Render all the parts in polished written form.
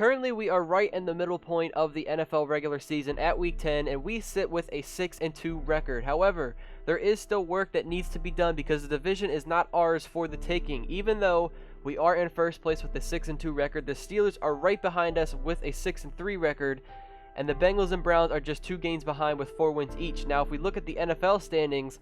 currently we are right in the middle point of the NFL regular season at week 10, and we sit with a 6-2 record. However, there is still work that needs to be done because the division is not ours for the taking. Even though we are in first place with a 6-2 record, the Steelers are right behind us with a 6-3 record, and the Bengals and Browns are just 2 games behind with 4 wins each. Now, if we look at the NFL standings,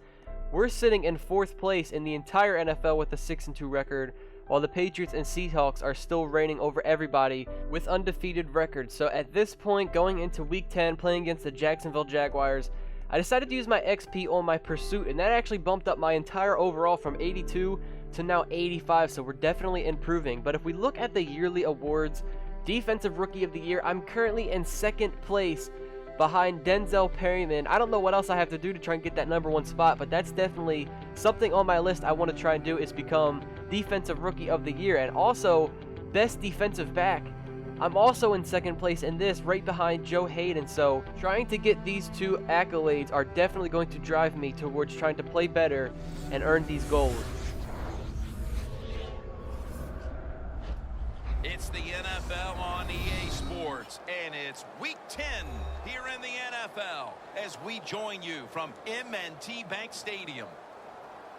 we're sitting in 4th place in the entire NFL with a 6-2 record, while the Patriots and Seahawks are still reigning over everybody with undefeated records. So at this point, going into week 10, playing against the Jacksonville Jaguars, I decided to use my XP on my pursuit, and that actually bumped up my entire overall from 82 to now 85, so we're definitely improving. But if we look at the yearly awards, Defensive Rookie of the Year, I'm currently in 2nd place behind Denzel Perryman. I don't know what else I have to do to try and get that #1 spot, but that's definitely something on my list I want to try and do, is become Defensive Rookie of the Year. And also Best Defensive Back, I'm also in 2nd place in this, right behind Joe Hayden. So trying to get these 2 accolades are definitely going to drive me towards trying to play better and earn these goals. It's the NFL on EA Sports, and it's Week 10 here in the NFL as we join you from M&T Bank Stadium.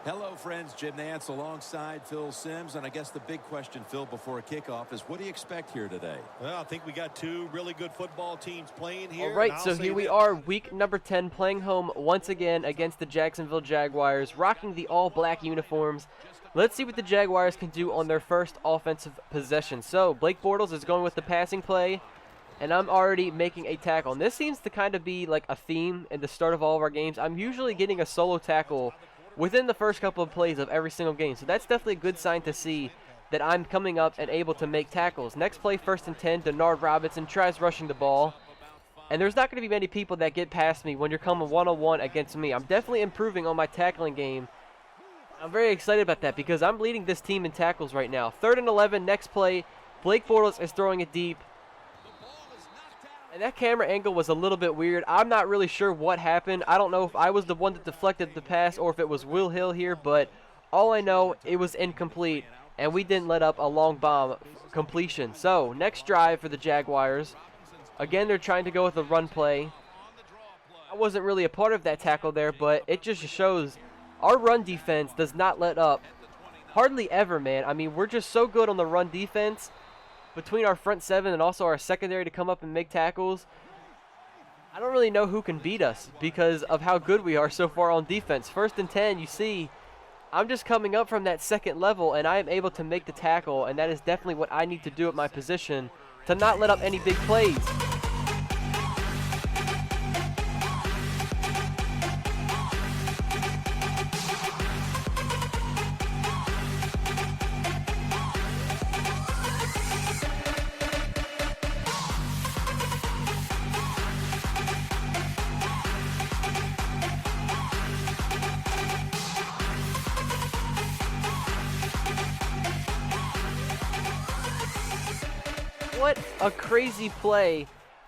Hello, friends. Jim Nantz alongside Phil Simms, and I guess the big question, Phil, before a kickoff is, what do you expect here today? Well, I think we got 2 really good football teams playing here. All right, so here we are, week number 10, playing home once again against the Jacksonville Jaguars, rocking the all-black uniforms. Let's see what the Jaguars can do on their first offensive possession. So, Blake Bortles is going with the passing play, and I'm already making a tackle. And this seems to kind of be like a theme in the start of all of our games. I'm usually getting a solo tackle within the first couple of plays of every single game. So that's definitely a good sign to see that I'm coming up and able to make tackles. Next play, 1st and 10, Denard Robinson tries rushing the ball. And there's not going to be many people that get past me when you're coming one-on-one against me. I'm definitely improving on my tackling game. I'm very excited about that because I'm leading this team in tackles right now. 3rd and 11, next play, Blake Bortles is throwing it deep. And that camera angle was a little bit weird. I'm not really sure what happened. I don't know if I was the one that deflected the pass or if it was Will Hill here, but all I know, it was incomplete, and we didn't let up a long bomb completion. So, next drive for the Jaguars. Again, they're trying to go with a run play. I wasn't really a part of that tackle there, but it just shows our run defense does not let up hardly ever, man. I mean, we're just so good on the run defense between our front 7 and also our secondary to come up and make tackles. I don't really know who can beat us because of how good we are so far on defense. 1st and 10, you see, I'm just coming up from that 2nd level, and I am able to make the tackle, and that is definitely what I need to do at my position to not let up any big plays. What a crazy play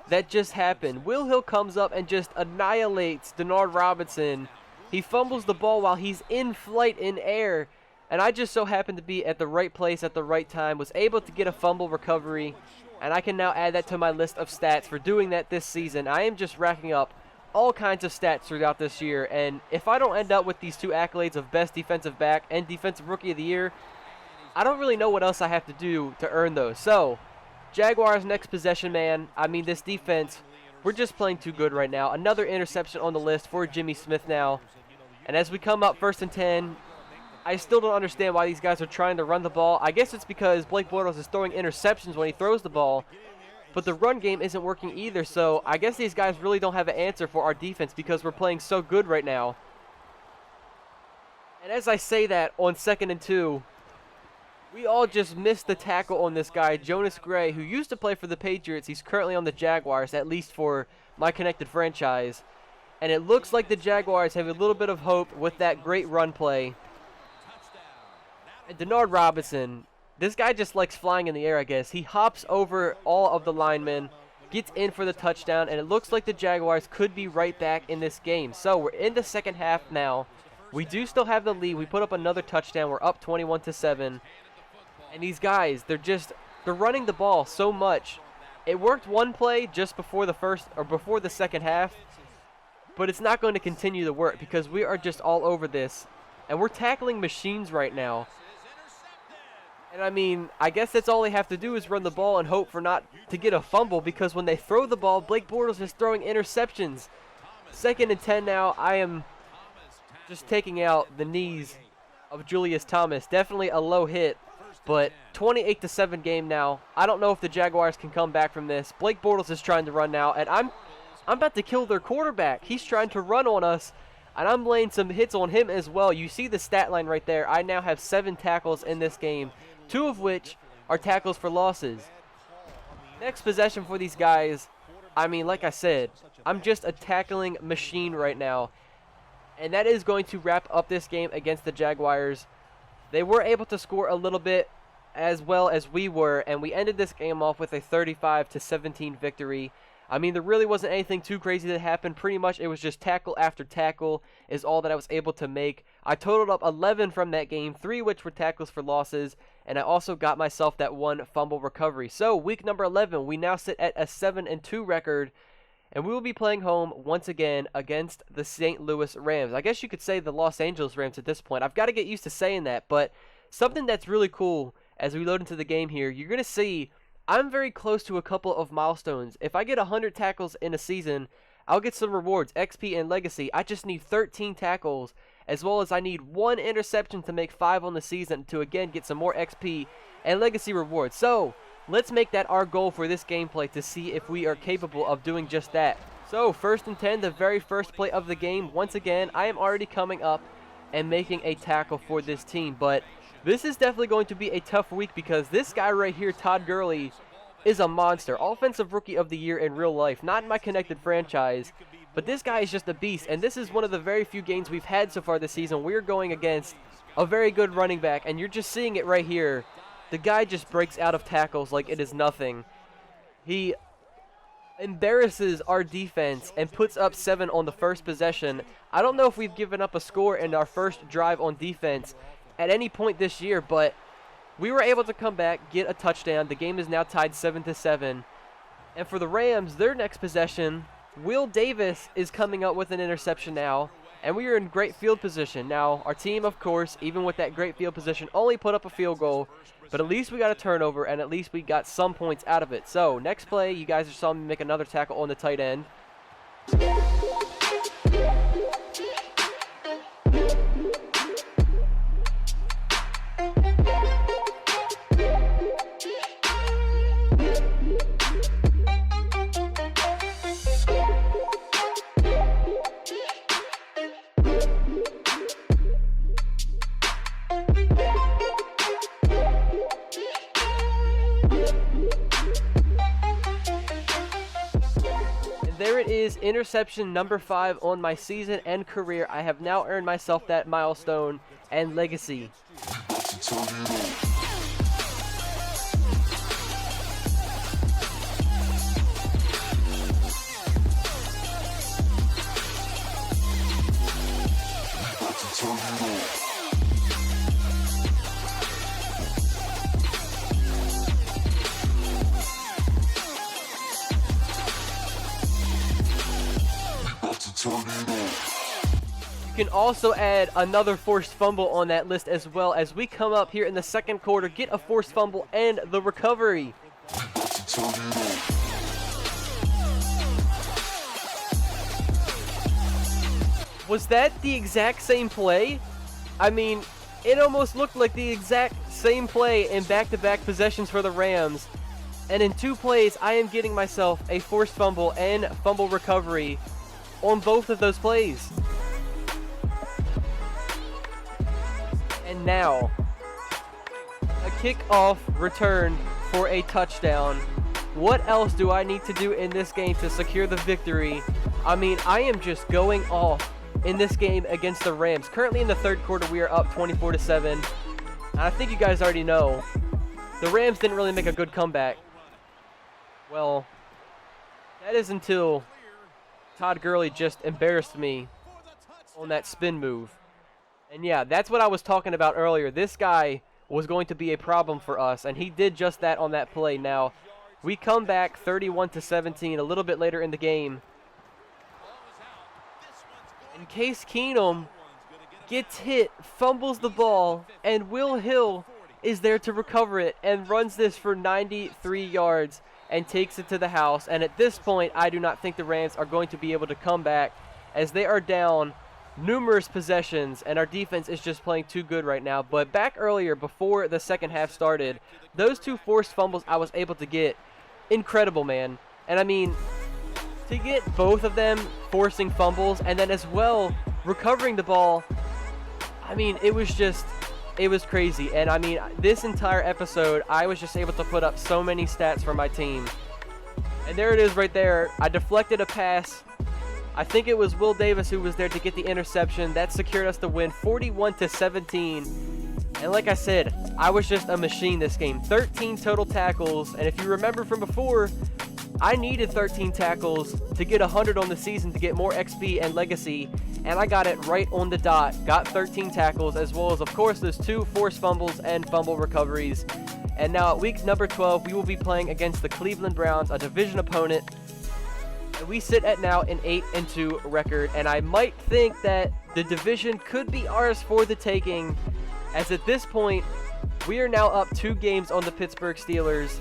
that just happened. Will Hill comes up and just annihilates Denard Robinson. He fumbles the ball while he's in flight in air. And I just so happened to be at the right place at the right time. Was able to get a fumble recovery. And I can now add that to my list of stats for doing that this season. I am just racking up all kinds of stats throughout this year. And if I don't end up with these 2 accolades of Best Defensive Back and Defensive Rookie of the Year, I don't really know what else I have to do to earn those. So, Jaguars next possession, man. I mean, this defense, we're just playing too good right now. Another interception on the list for Jimmy Smith now. And as we come up 1st and 10, I still don't understand why these guys are trying to run the ball. I guess it's because Blake Bortles is throwing interceptions when he throws the ball. But the run game isn't working either. So I guess these guys really don't have an answer for our defense because we're playing so good right now. And as I say that on 2nd and 2, we all just missed the tackle on this guy, Jonas Gray, who used to play for the Patriots. He's currently on the Jaguars, at least for my connected franchise. And it looks like the Jaguars have a little bit of hope with that great run play. And Denard Robinson, this guy just likes flying in the air, I guess. He hops over all of the linemen, gets in for the touchdown, and it looks like the Jaguars could be right back in this game. So we're in the 2nd half now. We do still have the lead. We put up another touchdown. We're up 21-7. And these guys, they're running the ball so much It worked one play just before the second half, but it's not going to continue to work because we are just all over this, and we're tackling machines right now. And I mean, I guess that's all they have to do is run the ball and hope for not to get a fumble, because when they throw the ball, Blake Bortles is throwing interceptions. 2nd and 10 now. I am just taking out the knees of Julius Thomas. Definitely a low hit, but 28-7 game now. I don't know if the Jaguars can come back from this. Blake Bortles is trying to run now, and I'm about to kill their quarterback. He's trying to run on us, and I'm laying some hits on him as well. You see the stat line right there. I now have 7 tackles in this game, 2 of which are tackles for losses. Next possession for these guys, I mean, like I said, I'm just a tackling machine right now. And that is going to wrap up this game against the Jaguars. They were able to score a little bit as well as we were, and we ended this game off with a 35-17 victory. I mean, there really wasn't anything too crazy that happened. Pretty much it was just tackle after tackle is all that I was able to make. I totaled up 11 from that game, 3 which were tackles for losses, and I also got myself that 1 fumble recovery. So week number 11, we now sit at a 7-2 record, and we will be playing home once again against the St. Louis Rams. I guess you could say the Los Angeles Rams at this point. I've got to get used to saying that, but something that's really cool as we load into the game here, you're going to see I'm very close to a couple of milestones. If I get 100 tackles in a season, I'll get some rewards, XP and Legacy. I just need 13 tackles, as well as I need 1 interception to make 5 on the season to again get some more XP and Legacy rewards. So let's make that our goal for this gameplay to see if we are capable of doing just that. So 1st and 10, the very first play of the game. Once again, I am already coming up and making a tackle for this team, but this is definitely going to be a tough week because this guy right here, Todd Gurley, is a monster. Offensive Rookie of the Year in real life, not in my connected franchise, but this guy is just a beast, and this is one of the very few games we've had so far this season. We're going against a very good running back, and you're just seeing it right here. The guy just breaks out of tackles like it is nothing. He embarrasses our defense and puts up 7 on the first possession. I don't know if we've given up a score in our first drive on defense at any point this year, but we were able to come back, get a touchdown. The game is now tied 7-7. And for the Rams, their next possession, Will Davis is coming up with an interception now, and we are in great field position. Now, our team, of course, even with that great field position, only put up a field goal, but at least we got a turnover, and at least we got some points out of it. So, next play, you guys just saw me make another tackle on the tight end. There it is, interception number 5 on my season and career. I have now earned myself that milestone and legacy. You can also add another forced fumble on that list as well as we come up here in the second quarter, get a forced fumble and the recovery. Was that the exact same play? I mean, it almost looked like the exact same play in back-to-back possessions for the Rams. And in 2 plays, I am getting myself a forced fumble and fumble recovery on both of those plays. And now, a kickoff return for a touchdown. What else do I need to do in this game to secure the victory? I mean, I am just going off in this game against the Rams. Currently in the third quarter, we are up 24-7. And I think you guys already know, the Rams didn't really make a good comeback. Well, that is until Todd Gurley just embarrassed me on that spin move. And yeah, that's what I was talking about earlier. This guy was going to be a problem for us, and he did just that on that play. Now, We come back 31-17 a little bit later in the game. And Case Keenum gets hit, fumbles the ball, and Will Hill is there to recover it and runs this for 93 yards and takes it to the house. And at this point, I do not think the Rams are going to be able to come back, as they are down numerous possessions, and our defense is just playing too good right now. But back earlier, before the second half started, those 2 forced fumbles I was able to get, incredible, man. And I mean, to get both of them forcing fumbles and then as well recovering the ball, I mean, it was crazy. And I mean, this entire episode, I was just able to put up so many stats for my team. And there it is right there. I deflected a pass. I think it was Will Davis who was there to get the interception. That secured us the win, 41-17. And like I said, I was just a machine this game. 13 total tackles. And if you remember from before, I needed 13 tackles to get 100 on the season to get more XP and legacy. And I got it right on the dot. Got 13 tackles, as well as, of course, those 2 forced fumbles and fumble recoveries. And now at week number 12, we will be playing against the Cleveland Browns, a division opponent. And we sit at now an 8-2 record. And I might think that the division could be ours for the taking, as at this point, we are now up 2 games on the Pittsburgh Steelers.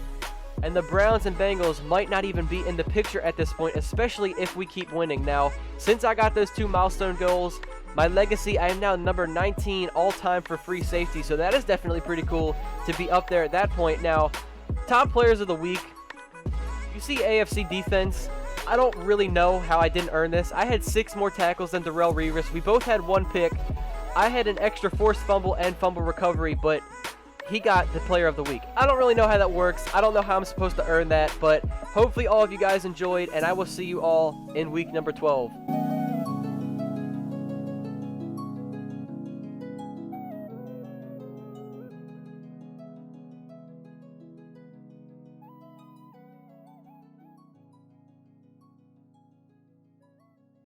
And the Browns and Bengals might not even be in the picture at this point, especially if we keep winning. Now, since I got those 2 milestone goals, my legacy, I am now number 19 all-time for free safety. So that is definitely pretty cool to be up there at that point. Now, top players of the week. You see AFC defense. I don't really know how I didn't earn this. I had 6 more tackles than Darrelle Revis. We both had 1 pick. I had an extra forced fumble and fumble recovery, but he got the player of the week. I don't really know how that works. I don't know how I'm supposed to earn that, but hopefully all of you guys enjoyed, and I will see you all in week number 12.